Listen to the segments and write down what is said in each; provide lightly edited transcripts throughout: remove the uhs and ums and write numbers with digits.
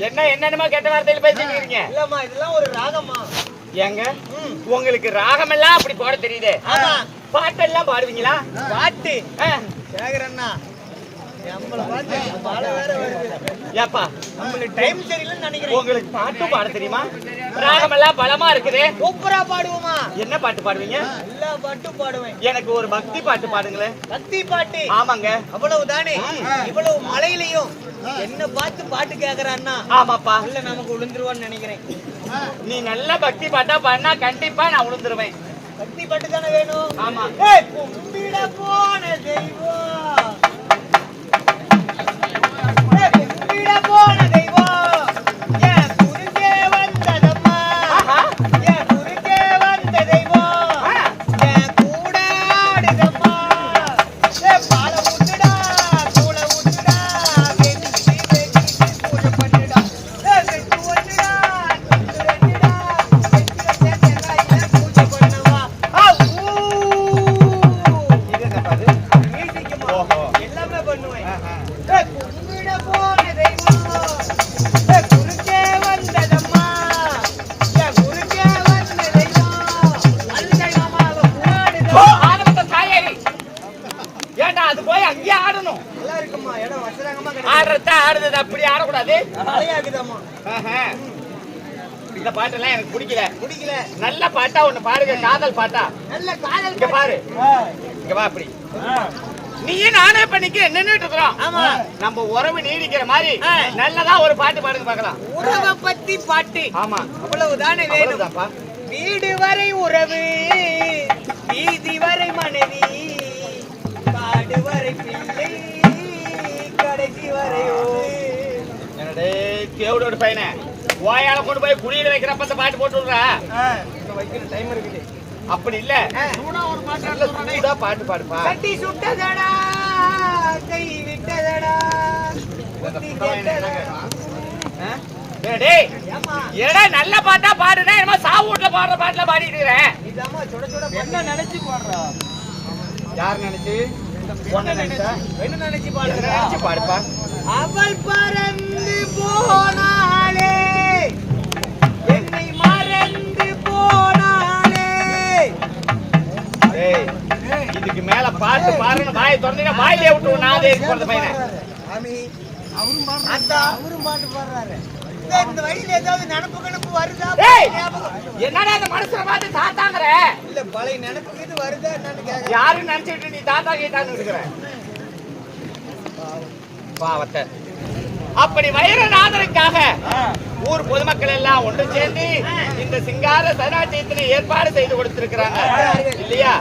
என்னென்னமா கெட்ட வார்த்தையில பேசிக்கிறீங்க? இல்லம்மா, இதெல்லாம் ஒரு ராகம்மா. ஏங்க உங்களுக்கு ராகம் எல்லாம் அப்படி போட தெரியுது? பாட்டெல்லாம் பாடுவீங்களா? பாட்டு சேகரண்ணா ஏப்பா உங்களுக்கு டைம் சரியில்லைன்னு நினைக்கிறேன். உங்களுக்கு பாட்டும் பாட தெரியுமா? ராகம் எல்லாம் பலமா இருக்குது. சூப்பரா பாடுவோமா? என்ன பாட்டு பாடுவீங்க? எல்லா பாட்டும் பாடுவேன். எனக்கு ஒரு பக்தி பாட்டு பாடுங்களேன். பக்தி பாட்டு? ஆமாங்க. அவ்வளவுதானே? இவ்வளவு மழையிலையும் என்ன பார்த்து பாட்டு கேக்குறான்னா? ஆமாப்பா. இல்ல நமக்கு விழுந்துருவான்னு நினைக்கிறேன். நீ நல்ல பக்தி பாட்டா பாடினா கண்டிப்பா நான் விழுந்துருவேன். பக்தி பாட்டு தானே வேணும்? ஆமா. கும்பிட போன தெய்வம், கும்பிட போன தெய்வம் என் குறுக்கே வந்ததம்மா, என் குறுக்கே வந்த தெய்வம் என் கூட ஆடுதம்மா. பால ஊத்துடா, கூல ஊத்துடா, வெட்டி பூஜை பண்ணுடா, வெட்டு ஒண்ணுடா, சுட்டு ரெண்டுடா, பூஜை பண்ணவா. எல்லாமே பண்ணுவேன். கும்பிட போன தெய்வம் குறுக்கே வந்ததம்மா, என் குறுக்கே வந்த தெய்வம் அல்லையமாவ புகாடுதம்மா. ஏண்டா அது போய் அங்கேயே ஆடணும். நல்லா இருக்குமா, இடம் வசரங்கமா ஆடுறத ஆடுறது அப்படி ஆடக்கூடாது. மழையாகுதம்மா. இந்த பாட்டெல்லாம் எனக்கு பிடிக்கல. நல்ல பாட்டா ஒண்ணு பாருங்க, காதல் பாட்டா. நல்ல காதல் இங்க பாரு, இங்க வா. அப்படி நீயும் நானே பண்ணிக்க நின்னுட்டு இருக்கிறோம். ஆமா, நம்ம உறவு நீடிக்கிற மாதிரி நல்லதா ஒரு பாட்டு பாடுங்க பார்க்கலாம். உறவை பத்தி பாட்டு. ஆமா, அவ்வளவுதானே வேணும். அவ்வளவுதான்ப்பா. வீடு வரை உறவு, வீதி வரை மனைவி, காடு வரை பிள்ளை, கடைசி வரை என்னடே கேவடோட பையனே, ஓயால கொண்டு போய் குடியில வைக்கிறப்ப அந்த பாட்டு போட்டு விடுறா. வைக்கிற டைம் இருக்குது. அப்படி இல்ல, ஒரு பாட்டு பாடுப்பா. கட்டி சுட்டதடா, கை விட்டதடா, நல்ல பாட்டா பாடுனா என்னமா சாவு வீட்டுல பாடுற பாட்டுல பாடிட்டு இருக்கிறேன். என்ன நினைச்சு பாடுறா? யார் நினைச்சு? என்ன நினைச்சு பாடுப்பா. அவள் பறந்து போனாலே, என்னை மறந்து போனாலே. இதுக்கு மேல பாட்டு பாருன்னு வாயை திறந்தீங்கன்னா வாயிலே விட்டு நாதே போறது பையனை. அவரும் பாட்டு பாடுறாரு. இந்த வயசுல ஏதாவது நினப்பு கணப்பு வருதா? என்னடா இந்த மனுஷனை பார்த்து தாத்தாங்கிற? இல்ல பழைய நினப்புக்கு இது வருதா என்னன்னு கேக்குறேன். யாரும் நினைச்சிட்டு நீ தாத்தா கேட்டான்னு இருக்கிற பாவத்தை. அப்படி வைரநாதனுக்காக ஊர் பொதுமக்கள் எல்லாம் ஒன்று சேர்ந்து இந்த சிங்கார சனாட்சியத்தினை ஏற்பாடு செய்து கொடுத்திருக்கிறாங்க இல்லையா?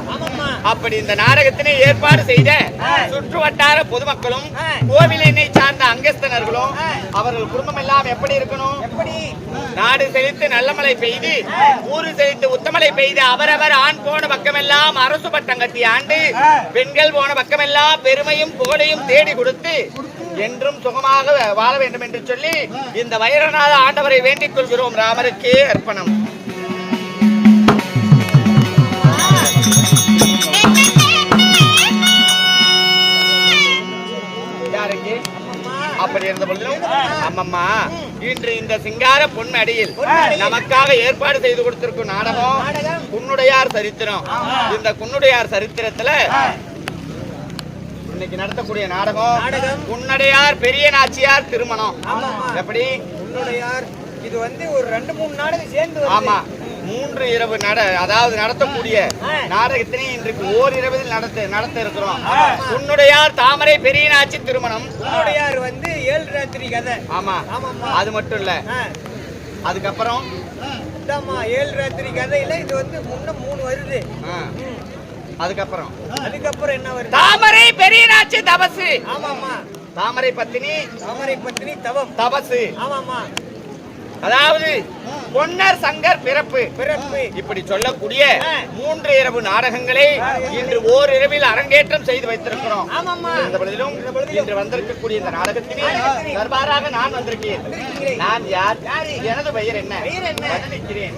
அப்படி இந்த நாடகத்தினை ஏற்பாடு செய்த சுற்று வட்டார பொதுமக்களும் கோவிலினை சார்ந்த அங்கஸ்தனர்களும் அவர்கள் குடும்பம் எல்லாம் எப்படி இருக்கணும்? நாடு செழித்து நல்ல மழை பெய்து, ஊரு செழித்து உத்தமலை பெய்து, அவரவர் ஆண் போன பக்கமெல்லாம் அரசு பட்டம் கட்டி ஆண்டு, பெண்கள் போன பக்கமெல்லாம் பெருமையும் புகழையும் தேடி கொடுத்து என்றும் சுகமாக வாழ வேண்டும் என்று சொல்லி இந்த வைரநாத ஆண்டவரை வேண்டிக் கொள்கிறோம். ராமருக்கே அர்ப்பணம். யாருக்கு? அப்படி இருந்த பொழுதும் அம்மம்மா இன்று இந்த சிங்கார பொன் அடியில் நமக்காக ஏற்பாடு செய்து கொடுத்திருக்கும் நாடகம் குன்னுடையார் சரித்திரம். இந்த குன்னுடையார் சரித்திரத்துல இன்னைக்கு நடத்தக்கூடிய நாடகம் குன்னடையார் பெரிய நாச்சியார் திருமணம். எப்படி? குன்னடையார் இது வந்து ஒரு 2-3 நாடகம் சேர்ந்து. ஆமா, 3 இரவு அதாவது நடத்தக்கூடிய நாடகத்தினை இன்றைக்கு ஓரிரவில் நடத்த இருக்கிறோம். குன்னுடையார் தாமரை பெரிய நாச்சி திருமணம். குன்னுடையார் வந்து 7 ராத்திரி கதை. ஆமா, அது மட்டும் இல்ல, அதுக்கப்புறம் 7 ராத்திரி கதையில இது வந்து முன்ன 3 வருது. அதுக்கப்புறம் என்ன வருது? தாமரை பெரிய நாச்சி தபசு. ஆமாமா, தாமரை பத்தினி தவம் தபசு. ஆமாமா, அதாவது பொன்னர் சங்கர் பிறப்பு. இப்படி சொல்லக்கூடிய 3 இரவு நாடகங்களை இன்று ஓரிரவில் அரங்கேற்றம் செய்து வைத்திருக்கிறோம். இந்த பொழுதிலும் இன்று வந்திருக்கக்கூடிய இந்த நாடகத்தினை தர்பாராக நான் வந்திருக்கேன். நான் யார்? எனது பெயர் என்ன? பதிலிக்கிறேன்.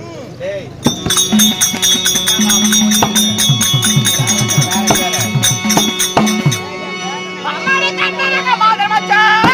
மாதர் மச்சான்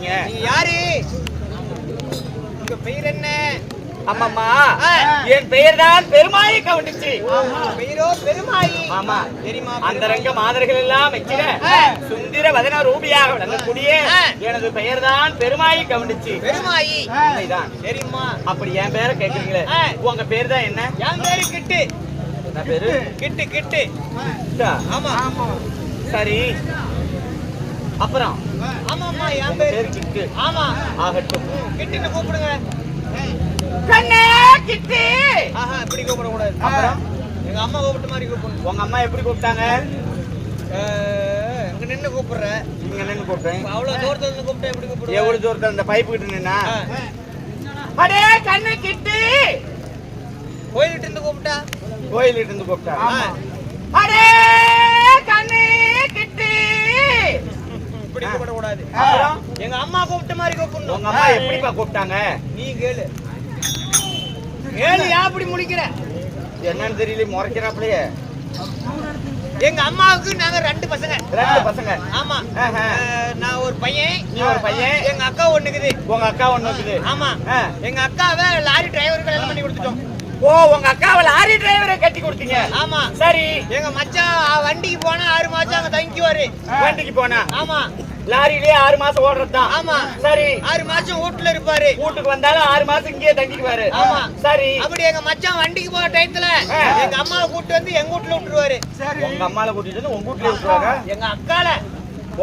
கூப்பிடுறீங்க? நீங்க யாரு? உங்க பெயர் என்ன? அம்மம்மா, என் பெயர் தான் பெருமாயை கவுண்டிச்சு. பெயரோ பெருமாயி. ஆமா, தெரியுமா? அந்தரங்க மாதர்கள் எல்லாம் வைக்கிற சுந்தர வதன ரூபியாக விளங்கக்கூடிய எனது பெயர் தான் பெருமாயை கவுண்டிச்சு. பெருமாயி உண்மைதான். தெரியுமா? அப்படி என் பேரை கேட்குறீங்களே, உங்க பேர் தான் என்ன? என் பேரு கிட்டு. என்ன பேரு? கிட்டு கிட்டு. ஆமா. சரி, அப்புறம்? ஆமாம்மா, என் உங்க பேரு பேரு கிட்டு. ஆமா. ஆகட்டும். கிட்டுன்னு கூப்பிடுங்க. கண்ணே கிட்டு. ஆஹா, இப்படி கூப்பிட கூடாது. அப்புறம்? எங்க அம்மா கூப்பிட்ட மாதிரி கூப்பிடணும். உங்க அம்மா எப்படி கூப்பிட்டாங்க? இங்க நின்னு கூப்பிடுற. இங்க நின்னு கூப்பிட்டேன். அவ்வளவு தூரத்துல இருந்து கூப்பிட்டா எப்படி கூப்பிடுற? எவ்வளவு தூரத்துல அந்த பைப்பு கிட்ட நின்னா? அடே கண்ணு கிட்டு. கோயில்கிட்ட இருந்து கூப்பிட்டா? கோயிலிட்டு இருந்து கூப்பிட்டா? அடே கண்ணு கிட்டு. இப்படி கூப்பிட கூடாது. அப்புறம்? எங்க அம்மா கூப்பிட்ட மாதிரி கூப்பிடணும். உங்க அம்மா எப்படிப்பா கூப்பிட்டாங்க? நீ கேளு. கேளு, ஏன் அப்படி முழிக்கிற? என்னன்னு தெரியல, முறைக்கிறாப்லயே. எங்க அம்மாவுக்கு நாங்க 2 பசங்க. 2 பசங்க. ஆமா. ஆஹா. நான் ஒரு பையன். நீ ஒரு பையன். எங்க அக்கா ஒண்ணுக்குது. உங்க அக்கா ஒண்ணு இருக்குது. ஆமா. எங்க அக்காவை லாரி டிரைவர் கல்யாணம் பண்ணி கொடுத்துட்டோம். ஓ, உங்க அக்காவை லாரி டிரைவரை கட்டி கொடுத்தீங்க? ஆமா. சரி. எங்க மச்சான் வண்டிக்கு போனா 6 மாசம் அங்க தங்கிக்குவாரு. வண்டிக்கு போனா? ஆமா. லாரியிலே 6 மாசம் ஓடுறதுதான். ஆமா. சரி. 6 மாசம் வீட்டுல இருப்பாரு. வீட்டுக்கு வந்தாலும் 6 மாசம் இங்கேயே தங்கிக்குவாரு. ஆமா. சரி. அப்படி எங்க மச்சான் வண்டிக்கு போற டயத்துல எங்க அம்மாவை கூட்டு வந்து எங்க வீட்டுல விட்டுருவாரு. உங்க அம்மால கூட்டிட்டு வந்து உங்க வீட்டுல விட்டுருவாங்க? எங்க அக்கால.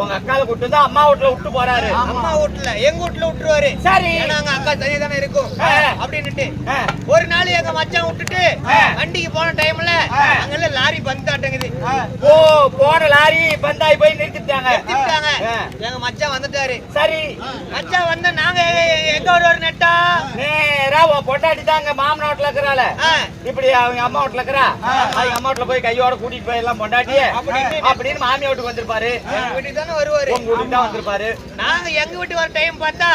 உங்க அக்கால கூட்டு வந்து அம்மா வீட்டுல விட்டு போறாரு? அம்மா வீட்டுல எங்க வீட்டுல விட்டுருவாரு. சரி. ஏன்னா அங்க அக்கா தனியா தானே இருக்கும் அப்படின்னுட்டு ஒரு நாள் எங்க மச்சான் விட்டுட்டு வண்டிக்கு போன டைம்ல அங்கெல்லாம் லாரி பந்தாட்டங்குது. ஓ, போன லாரி பந்தாய் போய் நிறுத்திட்டாங்க. எங்க மச்சான் வந்துட்டாரு. சரி. மச்சான் வந்தா நாங்க எங்க வருவாரு நெட்டா? நேரா உன் பொண்டாட்டி தாங்க மாமன் வீட்டுல இருக்கிறாள். இப்படி அவங்க அம்மா வீட்டுல இருக்கிறா. அவங்க அம்மா வீட்டுல போய் கையோட கூட்டிட்டு போயிடலாம் பொண்டாட்டிய அப்படின்னு மாமியா வீட்டுக்கு வந்திருப்பாரு. வீட்டுக்கு தானே வருவாரு. உங்க வீட்டுக்கு தான் வந்திருப்பாரு. நாங்க எங்க வீட்டு வர டைம் பார்த்தா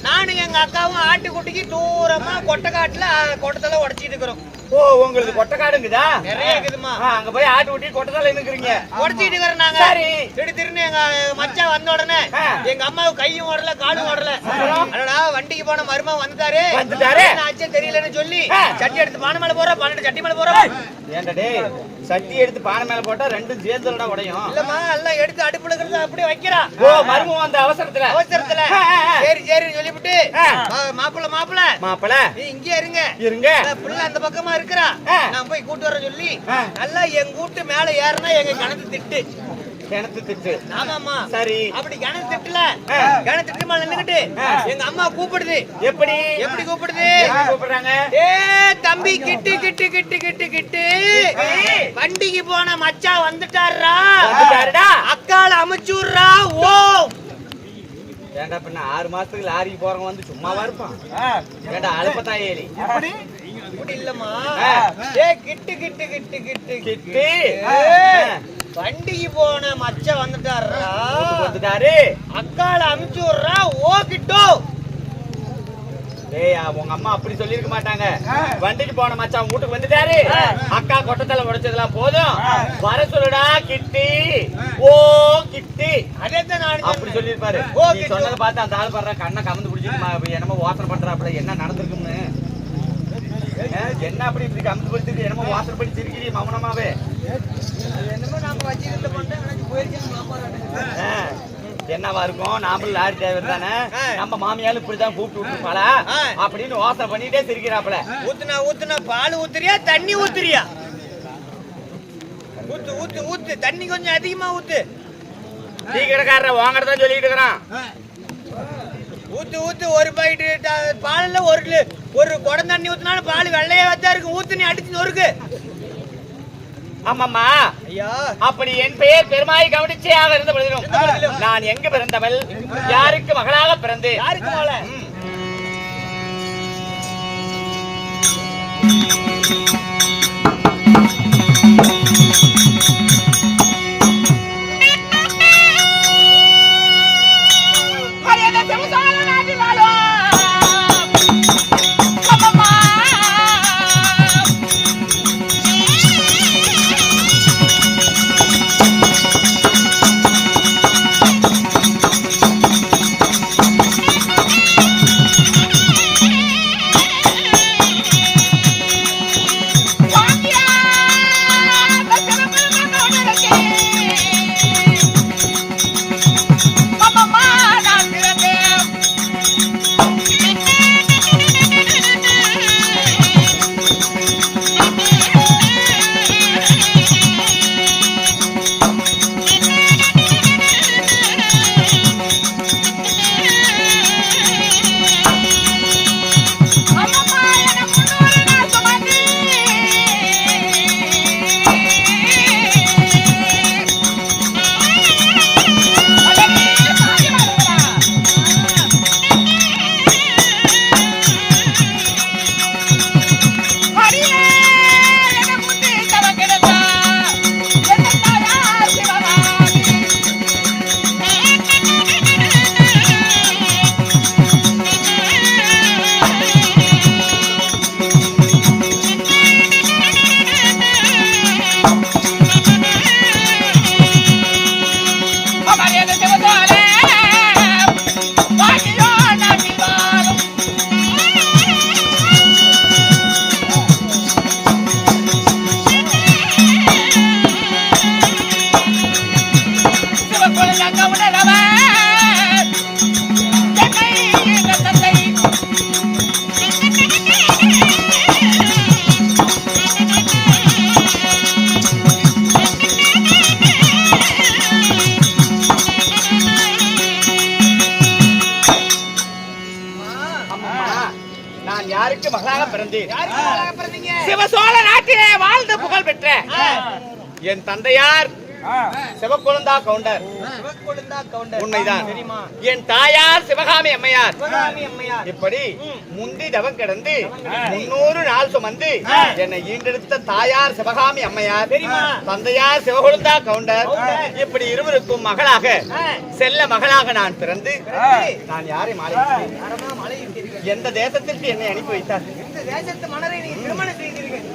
நானும் எங்க அக்காவும் ஆட்டுக்குட்டிக்கு தூரமா கொட்டக்காட்டுல கொட்டத்தலை உடைச்சிட்டு இருக்கிறோம். ஓ, உங்களுக்கு கொட்டக்காடுங்குதா? நிறைய இருக்குதுமா. அங்க போய் ஆட்டு ஊட்டி கொட்டத்தலை நிக்கிறீங்க. உடைச்சிட்டு இருக்கிறோம் நாங்க. சரி. திடீர்னு எங்க மச்சான் வந்த உடனே எங்க அம்மாவுக்கு கையும் ஓடல காலும் ஓடல. அடடா, வண்டிக்கு போன மருமகன் வந்துட்டாரு. என்ன ஆச்சு தெரியலன்னு சொல்லி சட்டி எடுத்து பானை மேல போறோம். 12 சட்டி மேல போறோம். ஏன்டா டேய், சட்டி எடுத்து பானை மேல போட்டா 2 சேர்ந்துடா உடையும். இல்லம்மா, எல்லாம் எடுத்து அடுப்புல இருக்கிறது அப்படியே வைக்கிறா. ஓ, மருமகன் வந்த அவசரத்துல சரி சரி சொல்லிவிட்டு மாப்பிள்ள நீ இங்கே இருங்க. புள்ள அந்த பக்கமா இருக்கிறா, நான் போய் கூட்டு வர சொல்லி நல்லா எங்க வீட்டு மேல ஏறினா எங்க கிணத்து திட்டு. ஆமாமா. சரி. அப்படி கிணத்து திட்டு மேல நின்னுகிட்டு எங்க அம்மா கூப்பிடுது. எப்படி கூப்பிடுது? கூப்பிடுறாங்க. ஏ தம்பி, கிட்டு கிட்டு கிட்டு கிட்டு கிட்டு வண்டிக்கு போன மச்சா வந்துட்டாருடா, அக்கால அமுச்சுடுறா. ஓ, ஏண்டா பின்ன 6 மாசத்துக்கு லாரிக்கு போறவங்க வந்து சும்மாவா இருப்பான்? ஏண்டா அழுப்பத்தான் ஏலி. அப்படி இல்லம்மா. ஏ கிட்டு கிட்டு கிட்டு கிட்டு கிட்டு வண்டிக்கு போன மச்சா வந்துட்டாரு, அக்கால அமுச்சு விடுறா. ஓ கிட்டோ. ஏய், உங்க அம்மா அப்படி சொல்லிருக்க மாட்டாங்க. வண்டிக்கு போன மச்சான் வீட்டுக்கு வந்துட்டாரு, அக்கா கொட்டத்தலை உடைச்சதெல்லாம் போதும், வர சொல்லுடா கிட்டி. ஓ கிட்டி. அதேதான் நான் அப்படி சொல்லிருப்பாரு. நீ சொன்னதை பார்த்து அந்த ஆள் பண்ற கண்ணை கமந்து பிடிச்சிட்டு என்னமோ வாசனை பண்றாப்புல. என்ன நடந்திருக்குன்னு என்ன அப்படி இப்படி கமந்து பிடிச்சிருக்கு? என்னமோ வாசனை பண்ணி சிரிக்கிறீ மௌனமாவே. என்னமோ நாம வச்சிருந்த பண்ண போயிருக்கேன். என்னவா இருக்கும்? நாமளும் லாரி டிரைவர் தானே, நம்ம மாமியாலும் இப்படிதான் கூப்பிட்டு விட்டுருப்பாளா அப்படின்னு யோசனை பண்ணிட்டே சிரிக்கிறாப்புல. ஊத்துனா பால் ஊத்துறியா தண்ணி ஊத்துறியா? ஊத்து தண்ணி கொஞ்சம் அதிகமா ஊத்து. டீ கடைக்காரர் வாங்கறதான் சொல்லிட்டு இருக்கிறான். ஊத்து ஒரு பாக்கெட் பால்ல ஒரு குடம் தண்ணி ஊத்துனாலும் பால் வெள்ளையா தான் இருக்கு. ஊத்து நீ அடிச்சு நொறுக்கு. ஆமாம்மா ஐயா, அப்படி என் பெயர் பெருமாய் கவனிச்சையாக இருந்த பொழுதிலும் நான் எங்க பிறந்தவள், யாருக்கு மகளாக பிறந்து, யாருக்கு மகள? நான் யாருக்கு மகளாக பிறந்தேன்? யாருக்கு மகளாக பிறந்தீங்க? சிவசோழ நாட்டிலே வாழ்ந்து புகழ் பெற்ற என் தந்தையார் சிவக்கொழுந்தா கவுண்டர். சிவக்கொழுந்தா கவுண்டர். உண்மைதான். தெரியுமா? என் தாயார் சிவகாமி அம்மையார். சிவகாமி அம்மையார். இப்படி முந்தி தவம் கிடந்து 300 நாள் சுமந்து என்னை ஈண்டெடுத்த தாயார் சிவகாமி அம்மையார். தெரியுமா? தந்தையார் சிவகொழுந்தா கவுண்டர். இப்படி இருவருக்கும் மகளாக செல்ல மகளாக நான் பிறந்து நான் யாரை மாலையிட்டேன்? யாரமா மாலையிட்டீர்கள்? எந்த தேசத்திற்கு என்னை அனுப்பி வைத்தார்? இந்த தேசத்து மன்னரை நீங்க திருமணம் செய்தீர்கள்.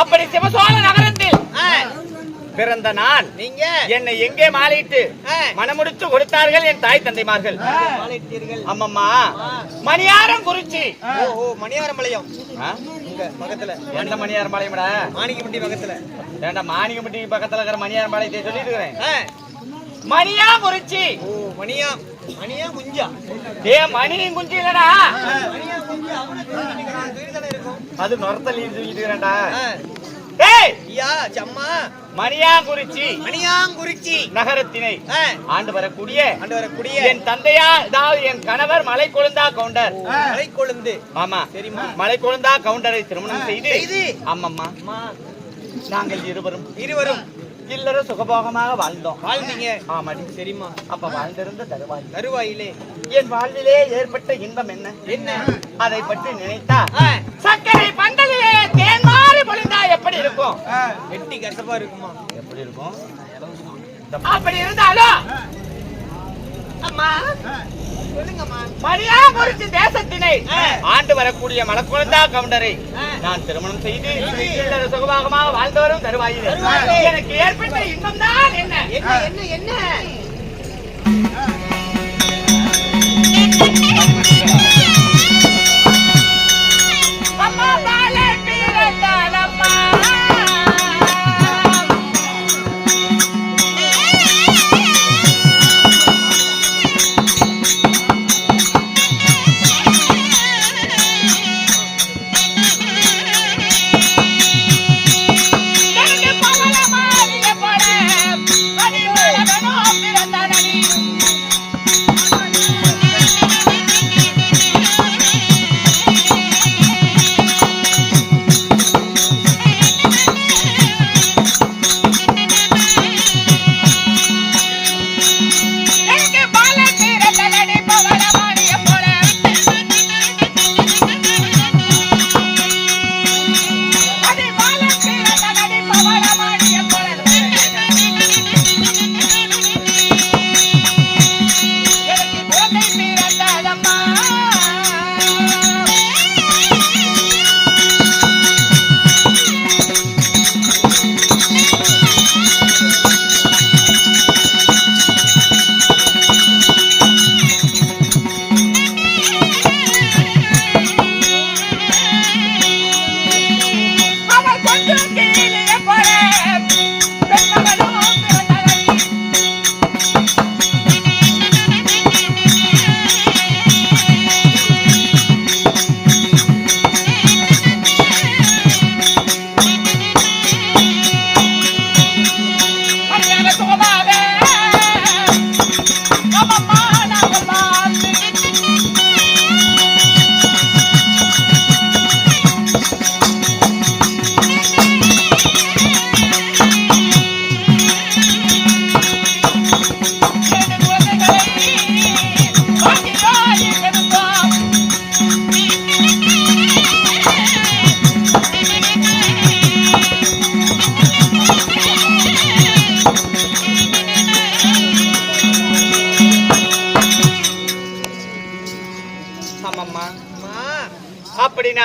அப்படி சிவசோழ நகரத்தில் பிறந்த நான் நீங்க என்னை எங்கே மாலையிட்டு மனமுடித்து கொடுத்தார்கள் என் தாய் தந்தைமார்கள். மாலையிட்டீர்கள். அம்மம்மா மணியாரம் குறிச்சி. ஓ மணியாரம்பாளையம் இங்க பக்கத்துல. எந்த மணியாரம்பாளையம்டா? மாணிக்கம்பட்டி பக்கத்துல. ஏண்டா மாணிக்கம்பட்டி பக்கத்துல இருக்கிற மணியாரம்பாளையத்தை சொல்லிட்டு இருக்கிறேன். மணியா குறிச்சி. ஓ மணியா மணியா குஞ்சா? ஏ மணி குஞ்சு இல்லடா. மணியா குஞ்சு அவன தூரிதானே இருக்கும். அது நொரத்தலி சொல்லிட்டு இருக்கிறேன்டா. டேய் ஐயா சம்மா மணியாங்குறிச்சி மணியாங்குறிச்சி நகரத்தினை ஆண்டு வரக்கூடிய என் தந்தையா அதாவது என் கணவர் மலைக்கொழுந்தா கவுண்டர். மலைக்கொழுந்து. ஆமா தெரியுமா? மலைக்கொழுந்தா கவுண்டரை திருமணம் செய்து அம்மம்மா நாங்கள் இருவரும் இல்லற சுகபோகமாக வாழ்ந்தீங்க. ஆமாடி. தெரியுமா? அப்ப வாழ்ந்திருந்த தருவாயிலே என் வாழ்விலே ஏற்பட்ட இன்பம் என்ன அதை பற்றி நினைத்தா சர்க்கரை பந்தலிலே தேன் மாறி பொழிந்தா எப்படி இருக்கும்? வெட்டி கசப்பா இருக்குமா? எப்படி இருக்கும்? அப்படி இருந்தாலும் அம்மா சொல்லுங்கம்மா. மணியாங்குறிச்சி தேசத்தினை ஆண்டு வரக்கூடிய மலைக்கொழுந்தா கவுண்டரை நான் திருமணம் செய்து இல்லற சுகமாக வாழ்ந்தவரும் தருவாயிலே எனக்கு ஏற்பட்ட இன்பம் தான் என்ன என்ன என்ன அம்மா பாலே பிறந்தாலம்மா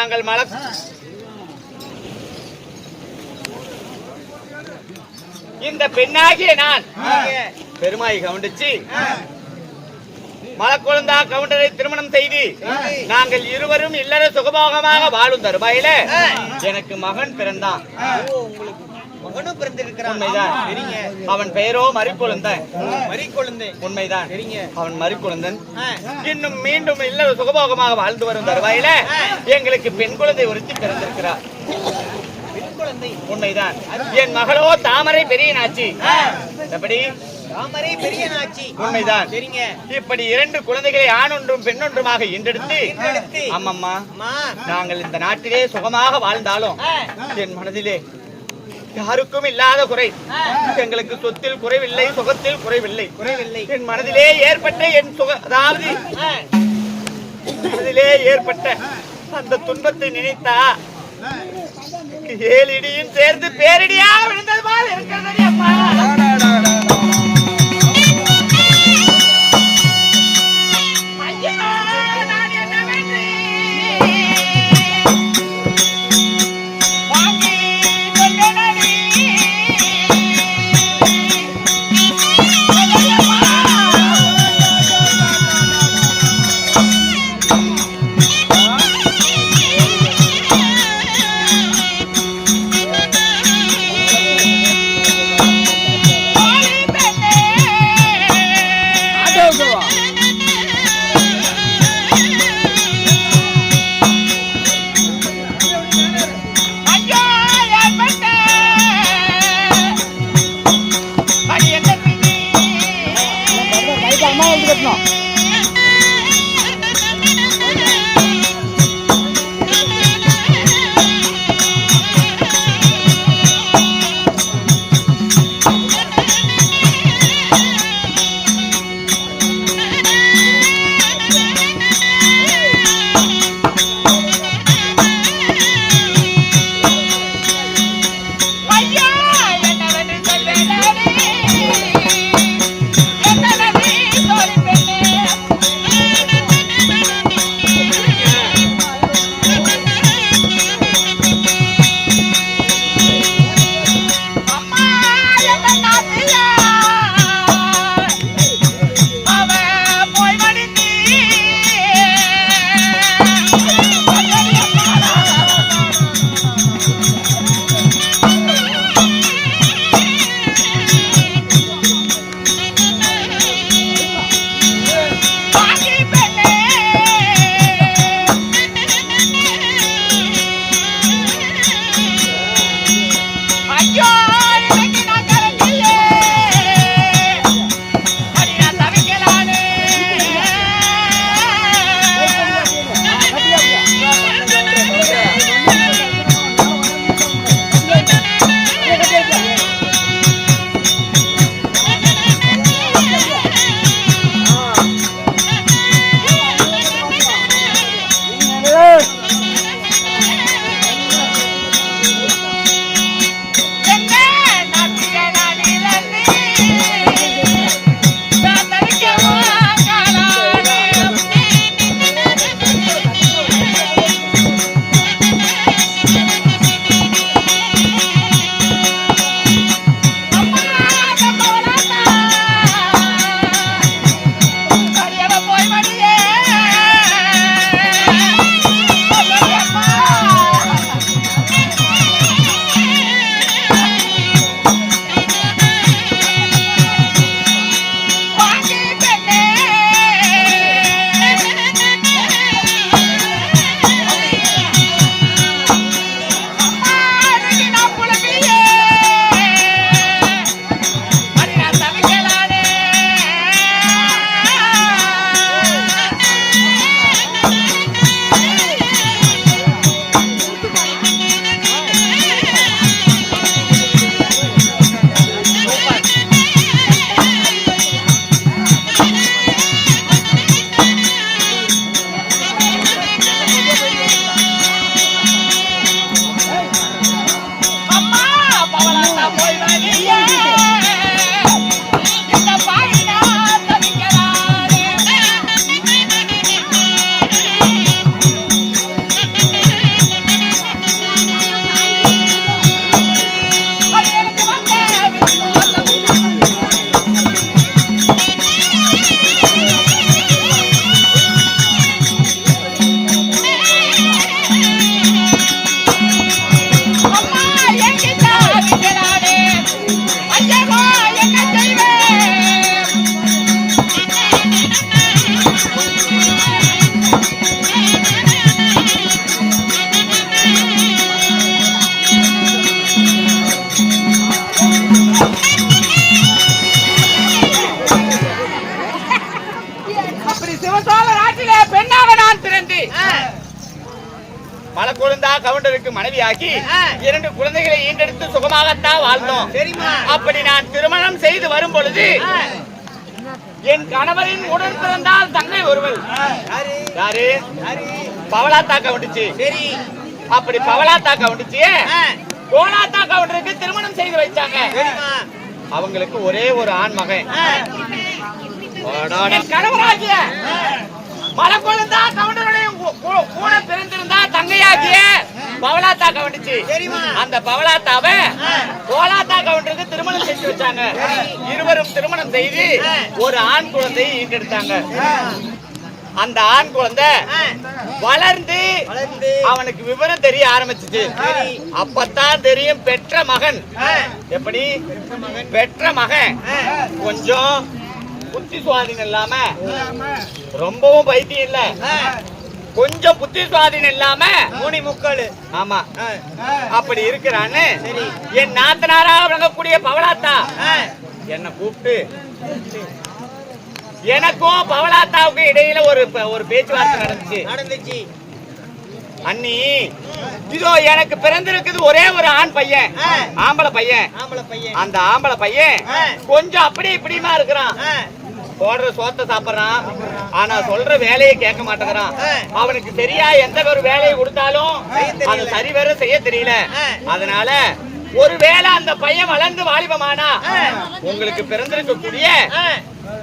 நாங்கள் இந்த பெண்ணாகிய நான் பெருமாயை கவனிச்சு மலக்குழந்தா கவுண்டரை திருமணம் செய்து நாங்கள் இருவரும் இல்லற சுகபோகமாக வாழும் தருவாயில எனக்கு மகன் பிறந்தான். மகனும் பிறந்திருக்கிறான். அவன் பெயரோ மறிக்குழந்தன். உண்மைதான். அவன் மறிக்குழந்தன். இன்னும் மீண்டும் இல்லற சுகபோகமாக வாழ்ந்து வரும் தருவாயில எங்களுக்கு பெண் குழந்தை ஒருத்தி பிறந்திருக்கிறார். உண்மைதான். என் மகளோ தாமரை பெரிய நாச்சி. எப்படி? தாமரை பெரிய நாச்சி. உண்மைதான். இப்படி 2 குழந்தைகளை ஆணொன்றும் பெண்ணொன்றுமாக ஈண்டெடுத்து அம்மம்மா நாங்கள் இந்த நாட்டிலே சுகமாக வாழ்ந்தாலும் என் மனதிலே யாருக்கும் இல்லாத குறை. எங்களுக்கு சொத்தில் குறைவில்லை, சுகத்தில் குறைவில்லை. என் மனதிலே ஏற்பட்ட அதாவது மனதிலே ஏற்பட்ட அந்த துன்பத்தை நினைத்தா 7 இடியும் சேர்ந்து பேரிடியாக விழுந்தது போல் இருக்கிறது அம்மா. கவுண்டருக்கு மனைவியாகி 2 குழந்தைகளை ஈண்டெடுத்து சுகமாகத்தான் வாழ்ந்தோம். அப்படி நான் திருமணம் செய்து வரும் பொழுது என் கணவரின் உடன் பிறந்தால் தங்கை ஒருவள். யாரு? பவளாத்தா கவுண்டுச்சு. அப்படி பவளாத்தா கவுண்டுச்சு கோலாத்தா கவுண்டருக்கு திருமணம் செய்து வைச்சாங்க. அவங்களுக்கு ஒரே ஒரு ஆண் மகன். கணவராகிய மலக்குழந்தா கவுண்டருடைய கூட பிறந்திருந்தா தங்கையாகிய பவளாத்தா கவுண்டுச்சு. அந்த பவளாத்தாவை கோலாத்தா கவுண்டருக்கு திருமணம் செஞ்சு வச்சாங்க. இருவரும் திருமணம் செய்து ஒரு ஆண் குழந்தையை ஈண்டெடுத்தாங்க. அந்த ஆண் குழந்தை வளர்ந்து அவனுக்கு விவரம் தெரிய ஆரம்பிச்சுச்சு. அப்பத்தான் தெரியும் பெற்ற மகன். எப்படி? பெற்ற மகன் கொஞ்சம் புத்தி சுவாதீனம் இல்லாம, ரொம்பவும் பைத்தியம் இல்ல, கொஞ்சம் புத்தி சுவாதீனம் இல்லாம மூணி முக்கால். ஆமா, அப்படி இருக்கிறான்னு என் நாத்தனாராக விளங்கக்கூடிய பவளாத்தா என்ன கூப்பிட்டு எனக்கும் பவளாத்தாவுக்கும் இடையில ஒரு பேச்சுவார்த்தை நடந்துச்சு. அண்ணி, இதோ எனக்கு பிறந்திருக்குது ஒரே ஒரு ஆண் பையன், ஆம்பளை பையன். அந்த ஆம்பளை பையன் கொஞ்சம் அப்படி இப்படிமா இருக்கிறான். போடுற சோத்தை சாப்பிடுறான், ஆனா சொல்ற வேலையை கேட்க மாட்டேங்கிறான். அவனுக்கு சரியா எந்த ஒரு வேலையை கொடுத்தாலும் அது சரி வேற செய்ய தெரியல. அதனால ஒருவேளை அந்த பையன் வளர்ந்து வாலிபமானா உங்களுக்கு பிறந்திருக்கக்கூடிய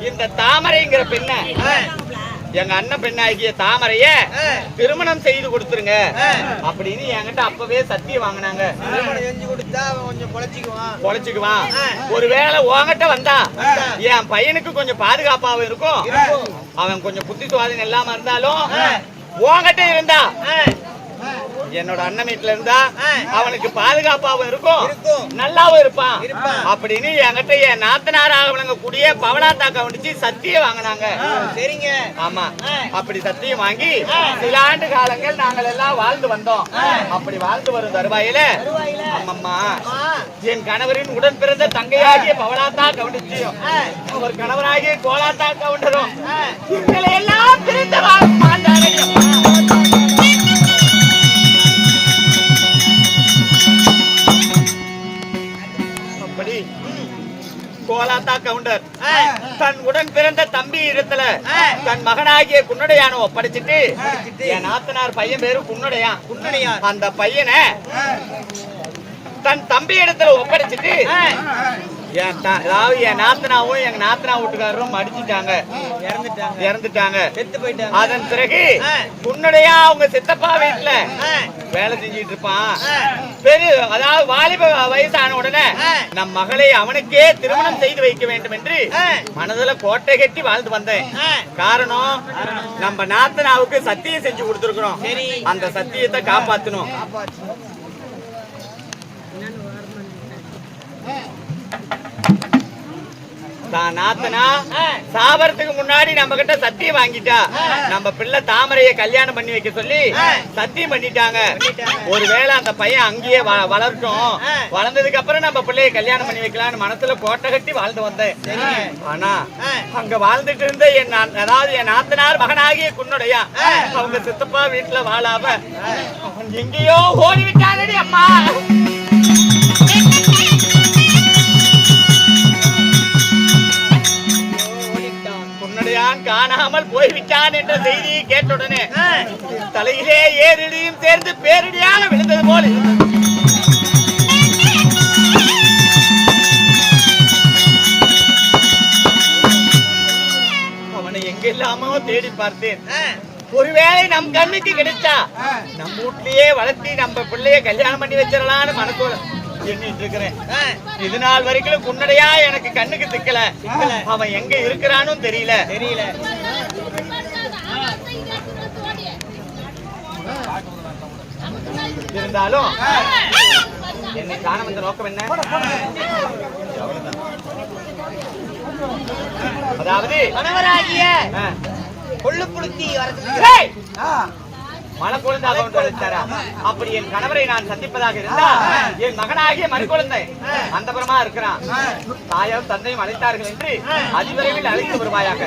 இந்த தாமரைங்கிற பெண்ண, எங்க அண்ணன் பெண்ணாகிய தாமரைய திருமணம் செய்து கொடுத்துருங்க அப்படின்னு என்கிட்ட அப்பவே சத்தியம் வாங்கினாங்க. பொழைச்சுக்குவான். ஒருவேளை உன்கிட்ட வந்தா என் பையனுக்கு கொஞ்சம் பாதுகாப்பாவும் இருக்கும், அவன் கொஞ்சம் புத்தி சுவாதீனம் இல்லாம இருந்தாலும் உன்கிட்ட இருந்தா, என்னோட அண்ணன் வீட்டுல இருந்தா அவனுக்கு பாதுகாப்பாவும் இருக்கும், நல்லாவும் இருப்பான் அப்படின்னு என்கிட்ட என் நாத்தனாராக விளங்கக்கூடிய பவளாத்தா கவுண்டிச்சு சத்தியம் வாங்கினாங்க. சரிங்க. ஆமா, அப்படி சத்தியம் வாங்கி சில ஆண்டு காலங்கள் நாங்கள் எல்லாம் வாழ்ந்து வந்தோம். அப்படி வாழ்ந்து வரும் தருவாயில அம்மம்மா என் கணவரின் உடன் பிறந்த தங்கையாகிய பவளாத்தா கவுண்டிச்சியும் ஒரு கணவராகிய கோலாத்தா கவுண்டரும் எங்களை எல்லாம் பிரிந்த கோலாத்தா கவுண்டர் தன் உடன் பிறந்த தம்பி இடத்துல தன் மகனாகிய குன்னடையான ஒப்படைச்சிட்டு, என் நாத்தனார் பையன் பேரு குன்னடையான். அந்த பையனை தன் தம்பி இடத்துல ஒப்படைச்சிட்டு அதாவது என் நாத்தனாவும் எங்க நாத்தனா வீட்டுக்காரரும் அடிச்சுட்டாங்க, இறந்துட்டாங்க, செத்து போயிட்டாங்க. அதன் பிறகு குன்னடையா அவங்க சித்தப்பா வீட்டுல வேலை செஞ்சிட்டு இருப்பான். அதாவது வாலிப வயசான உடனே நம் மகளை அவனுக்கே திருமணம் செய்து வைக்க வேண்டும் என்று மனதுல கோட்டை கட்டி வாழ்ந்து வந்தேன். காரணம், நம்ம நாத்தனாவுக்கு சத்தியம் செஞ்சு கொடுத்துருக்கிறோம், அந்த சத்தியத்தை காப்பாத்தணும். நாத்தனா சாவறதுக்கு முன்னாடி நம்ம கிட்ட சத்தியம் வாங்கிட்டா, நம்ம பிள்ளை தாமரைய கல்யாணம் பண்ணி வைக்க சொல்லி சத்தியம் பண்ணிட்டாங்க. ஒருவேளை அந்த பையன் அங்கேயே வளரட்டும், வளர்ந்ததுக்கு அப்புறம் நம்ம பிள்ளைய கல்யாணம் பண்ணி வைக்கலாம்னு மனசுல கோட்டை கட்டி வாழ்ந்து வந்தேன். ஆனா அங்க வாழ்ந்துட்டு இருந்த அதாவது என் நாத்தனார் மகனாகிய குன்னடையா அவங்க சித்தப்பா வீட்டுல வாழாம அவன் எங்கேயோ ஓடிவிட்டானடி அம்மா. காணாமல் போய்விட்டான் என்ற செய்தியை கேட்டுடனே தலையிலே ஏறிடியும் சேர்ந்து பேரிடியாக விழுந்தது போல அவனை எங்கெல்லாமோ தேடி பார்த்தேன். ஒருவேளை நம் கண்ணுக்கு கிடைச்சா நம்ம வீட்லயே வளர்த்தி நம்ம பிள்ளைய கல்யாணம் பண்ணி வச்சிடலான்னு மனசோட எண்ணிட்டு இருக்கிறேன். இது நாள் வரைக்கும் குன்னடையா எனக்கு கண்ணுக்கு திக்கல, அவன் எங்க இருக்கிறான்னு தெரியல. இருந்தாலும் என்னை காண வந்த நோக்கம் என்ன? அதாவது கணவராகிய கொள்ளுப்புழுத்தி மலை குழந்தை அப்படி என் கணவரை நான் சந்திப்பதாக இருந்தா என் மகனாகிய மறுக்குழந்தை அந்தபுரமா இருக்கிறான். தாயும் தந்தையும் அழைத்தார்கள் என்று அதிவிரைவில் அழைத்து வருவாயாக.